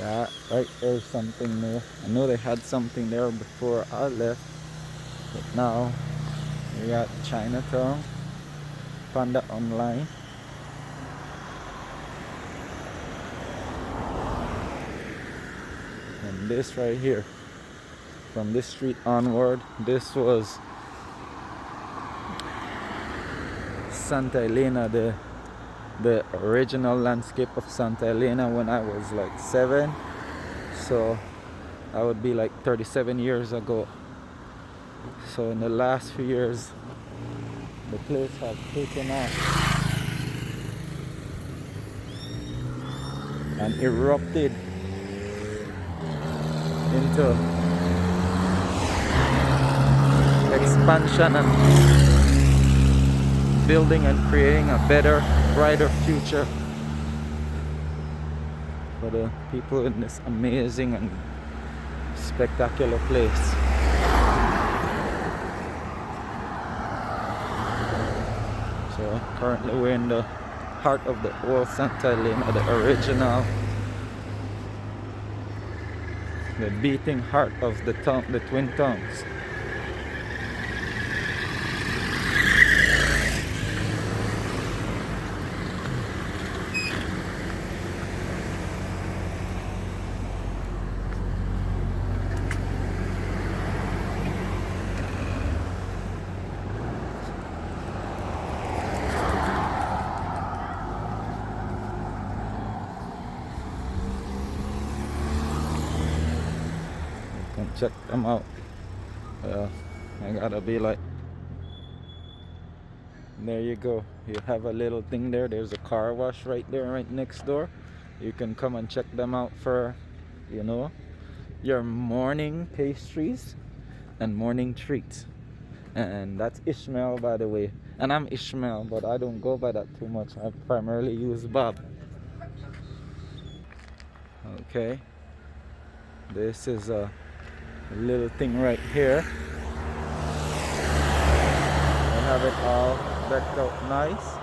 Yeah, right there's something there. I know they had something there before I left, but now we got Chinatown, Panda Online, and this right here. From this street onward, this was Santa Elena, the original landscape of Santa Elena when I was like 7. So that would be like 37 years ago. So in the last few years, the place has taken off and erupted into expansion and building and creating a better, brighter future for the people in this amazing and spectacular place. So currently we're in the heart of the old Santa Elena, the original, the beating heart of the town, the twin towns. Check them out. I gotta be like, there you go. You have a little thing there. There's a car wash right there, right next door. You can come and check them out for, you know, your morning pastries and morning treats. And that's Ishmael, by the way. And I'm Ishmael, but I don't go by that too much. I primarily use Bob. Okay, this is a little thing right here. I have it all decked out nice.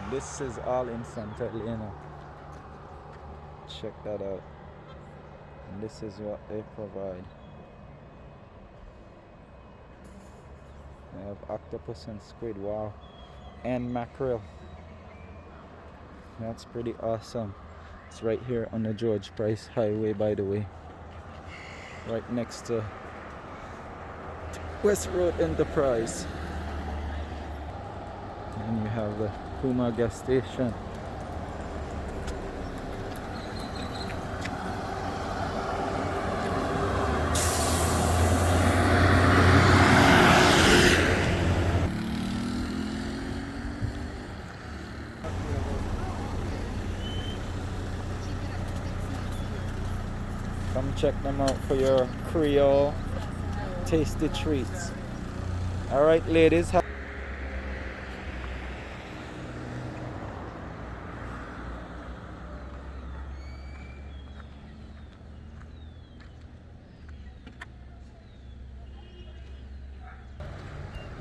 This is all in Santa Elena. Check that out. And this is what they provide. They have octopus and squid, wow, and mackerel. That's pretty awesome. It's right here on the George Price Highway, by the way, right next to West Road Enterprise. And you have the Puma gas station. Come check them out for your Creole tasty treats. All right, ladies.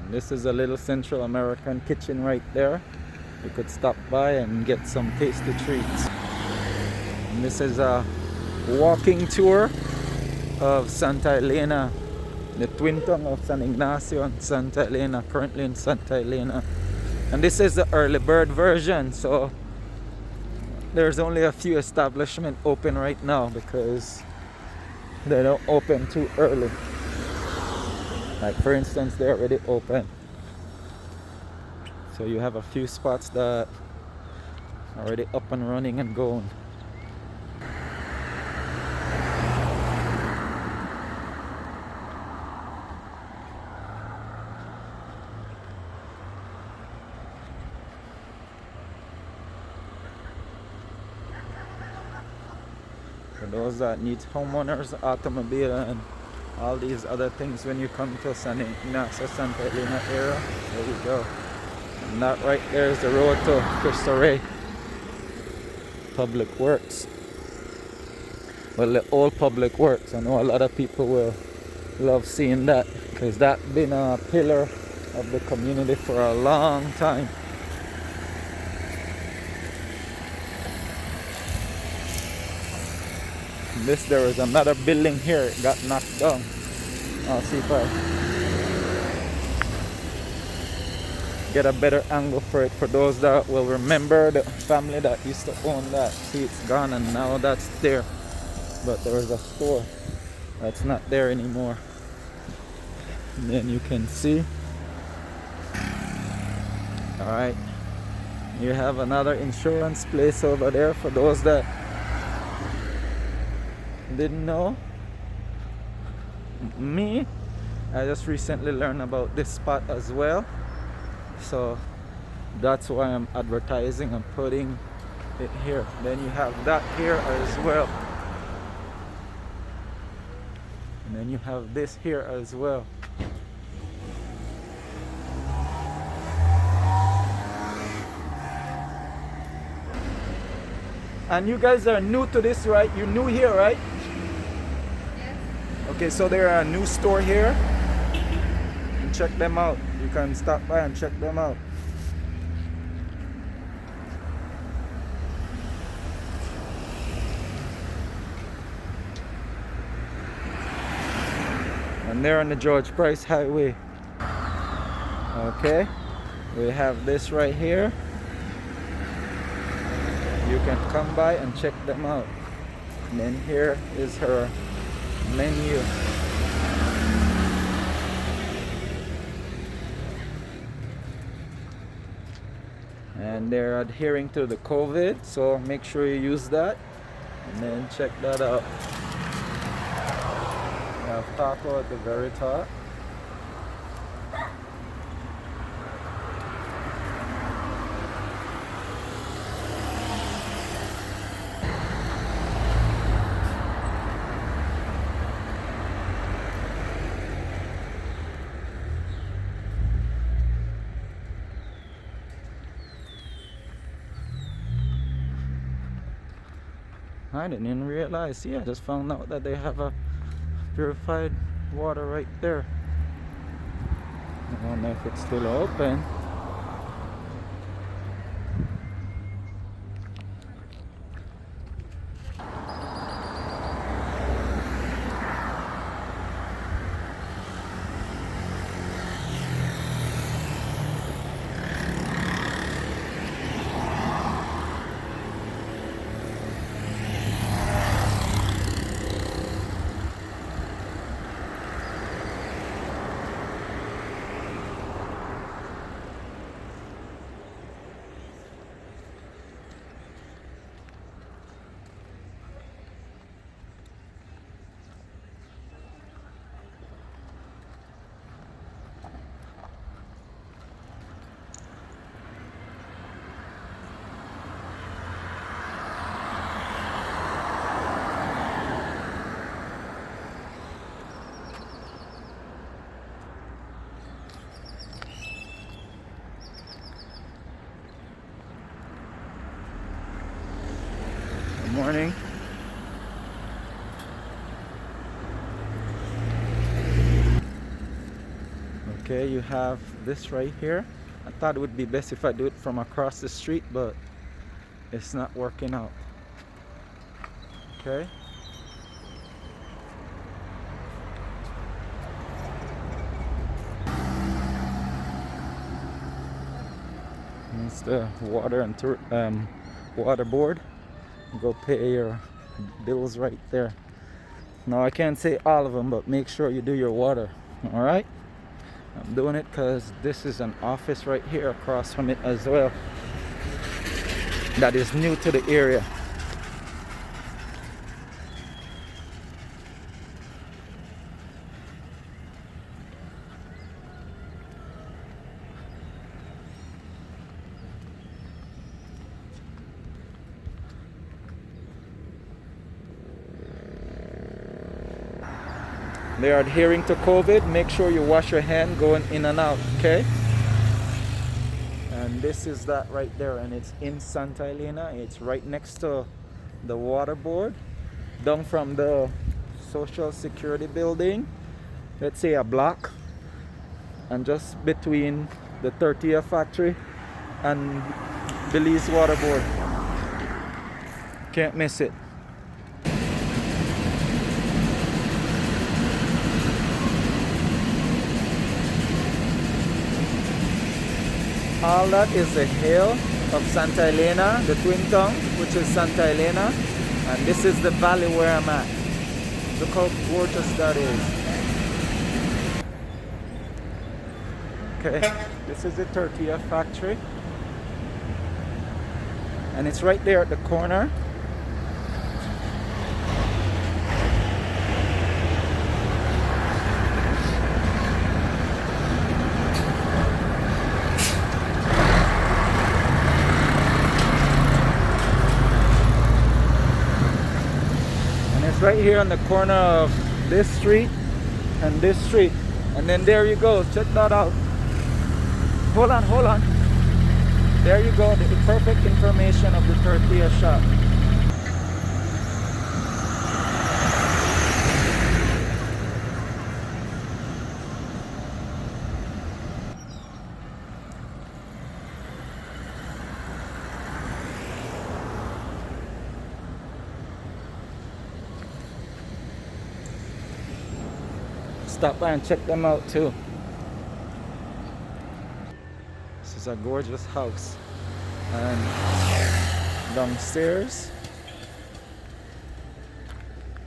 This is a little Central American kitchen right there. You could stop by and get some tasty treats. And this is a walking tour of Santa Elena, the twin town of San Ignacio and Santa Elena, currently in Santa Elena. And this is the early bird version, so there's only a few establishments open right now because they don't open too early. Like for instance, they're already open. So you have a few spots that are already up and running and going. For those that need homeowners, automobile, and all these other things when you come to San Ignacio, Santa Elena area, there you go. And that right there is the road to Cristo Rey Public Works. Well, the old Public Works. I know a lot of people will love seeing that because that's been a pillar of the community for a long time. There is another building here. It got knocked down. I'll see if I get a better angle for it, for those that will remember the family that used to own that. See, it's gone and now that's there, but there was a store that's not there anymore. And then you can see, all right, you have another insurance place over there for those that didn't know. Me, I just recently learned about this spot as well, so that's why I'm advertising and putting it here. Then you have that here as well, and then you have this here as well. And you guys are new to this, right? You're new here, right? Yes. Okay, so there are a new store here. And check them out. You can stop by and check them out. And they're on the George Price Highway. Okay, we have this right here. You can come by and check them out. And then here is her menu. And they're adhering to the COVID, so make sure you use that. And then check that out. We have taco at the very top. I didn't even realize. See, I just found out that they have a purified water right there. I don't know if it's still open. Morning. Okay, you have this right here. I thought it would be best if I do it from across the street, but it's not working out. Okay. It's the water and water board. Go pay your bills right there. Now I can't say all of them, but make sure you do your water. All right, I'm doing it because this is an office right here across from it as well that is new to the area. They are adhering to COVID. Make sure you wash your hand going in and out, okay? And this is that right there, and it's in Santa Elena. It's right next to the water board, down from the Social Security building, let's say a block, and just between the Tortilla factory and Belize water board. Can't miss it. all that is the hill of Santa Elena, the twin town, which is Santa Elena. And this is the valley where I'm at. Look how gorgeous that is. Okay, this is the Tortilla factory. And it's right there at the corner. Right here on the corner of this street and this street, and then there you go. Check that out. Hold on. There you go, the perfect information of the tortilla shop. Stop by and check them out too. This is a gorgeous house. And downstairs,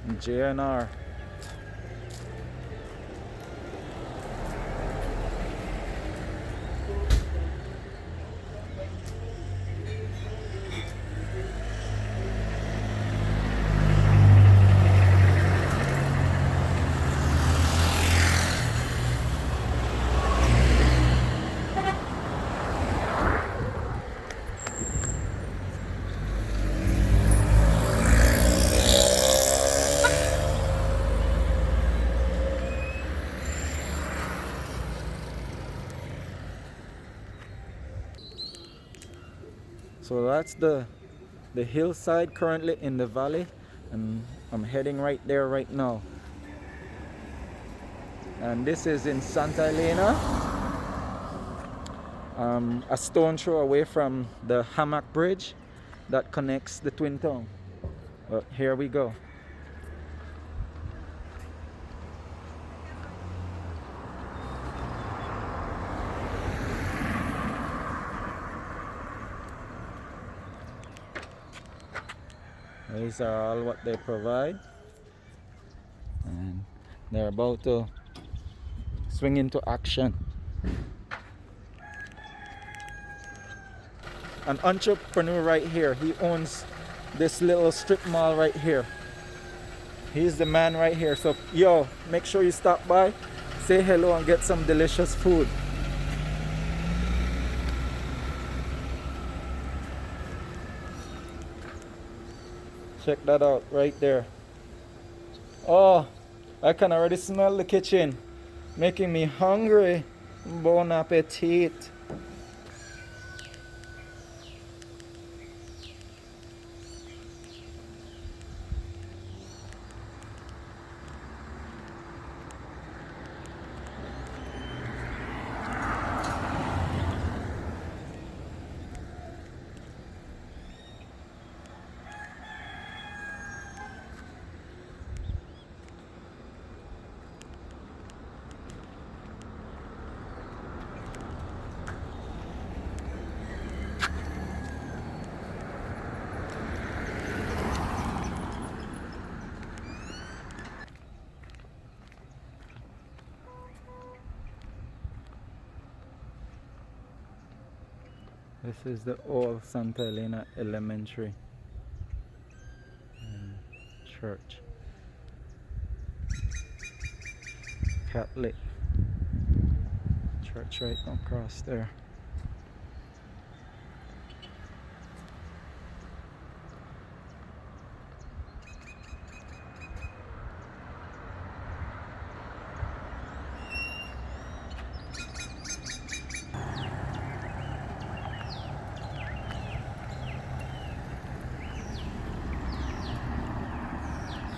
JNR. So that's the hillside currently in the valley, and I'm heading right there right now. And this is in Santa Elena, a stone throw away from the hammock bridge that connects the twin town. But here we go. These are all what they provide, and they're about to swing into action. An entrepreneur right here, he owns this little strip mall right here. He's the man right here. So yo, make sure you stop by, say hello, and get some delicious food. Check that out right there. Oh, I can already smell the kitchen, making me hungry. Bon appetit. This is the old Santa Elena Elementary Church. Catholic church right across there.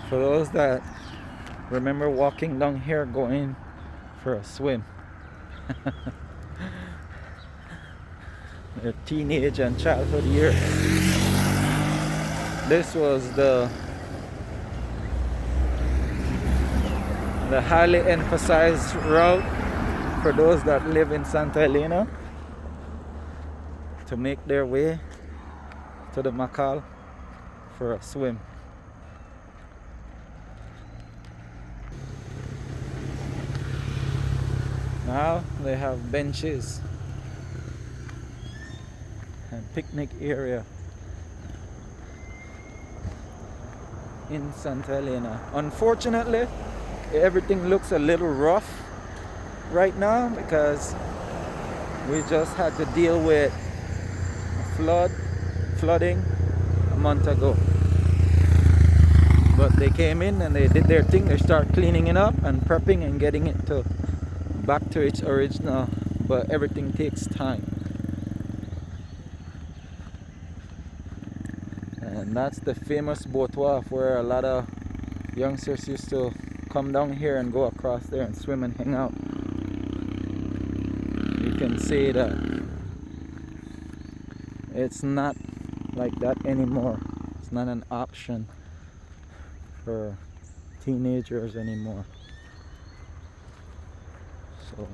For those that remember walking down here going for a swim, their teenage and childhood years, this was the highly emphasized route for those that live in Santa Elena. to make their way to the Macal for a swim. Now they have benches and picnic area in Santa Elena. Unfortunately, everything looks a little rough right now because we just had to deal with flooding a month ago. But they came in and they did their thing. They start cleaning it up and prepping and getting it to back to its original, but everything takes time. And that's the famous boat wharf where a lot of youngsters used to come down here and go across there and swim and hang out. You can see that it's not like that anymore. It's not an option for teenagers anymore. So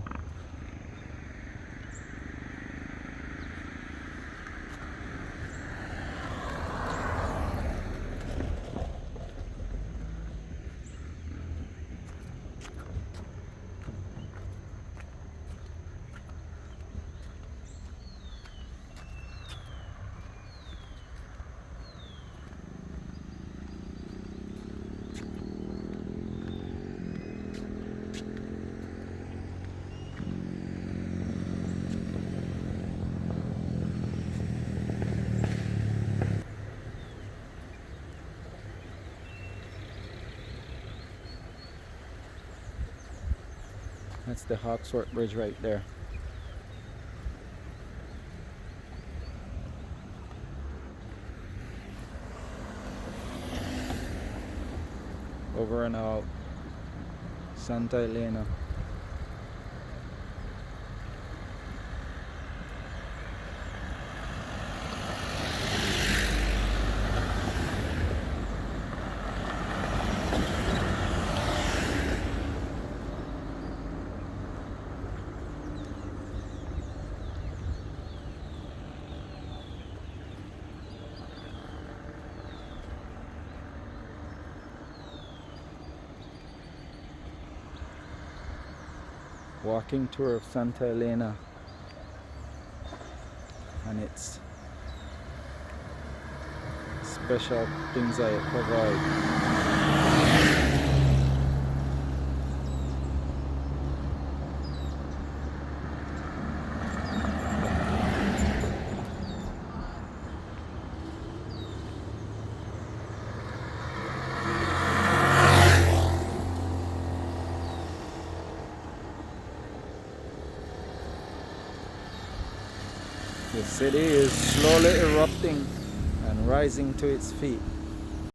that's the Hawksworth Bridge right there. Over and out, Santa Elena. Walking tour of Santa Elena and its special things that it provides. The city is slowly erupting and rising to its feet.